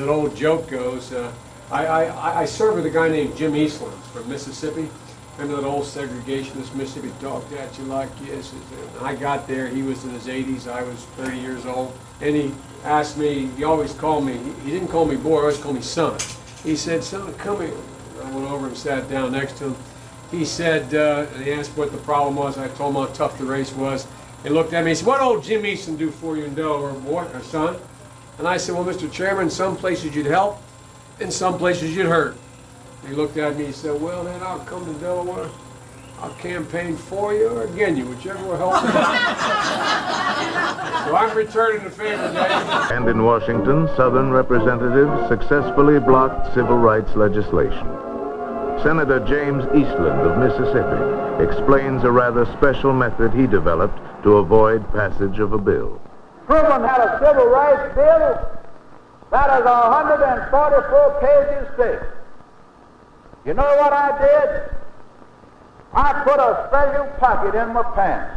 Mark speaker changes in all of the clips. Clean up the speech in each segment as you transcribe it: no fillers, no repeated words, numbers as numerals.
Speaker 1: old joke goes, I served with a guy named Jim Eastland from Mississippi. Remember that old segregationist Mississippi dog that you like? Yes. And I got there, he was in his 80s, I was 30 years old. And he asked me, he always called me, he didn't call me boy, he always called me son. He said, son, come here. I went over and sat down next to him. He said, and he asked what the problem was. I told him how tough the race was. He looked at me, he said, what old Jim Easton do for you in Delaware, boy, or son? And I said, well, Mr. Chairman, some places you'd help, and some places you'd hurt. He looked at me, he said, well, then I'll come to Delaware. I'll campaign for you or against you, whichever will help me. So I'm returning the favor, Dave.
Speaker 2: And in Washington, Southern representatives successfully blocked civil rights legislation. Senator James Eastland of Mississippi explains a rather special method he developed to avoid passage of a bill.
Speaker 3: Truman had a civil rights bill that is 144 pages thick. You know what I did? I put a special pocket in my pants.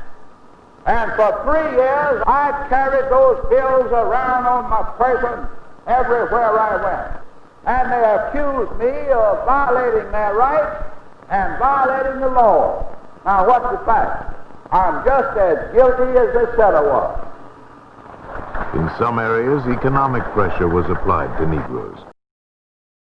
Speaker 3: And for 3 years, I carried those bills around on my person everywhere I went. And they accused me of violating their rights and violating the law. Now, what's the fact? I'm just as guilty as they said I was.
Speaker 2: In some areas, economic pressure was applied to Negroes.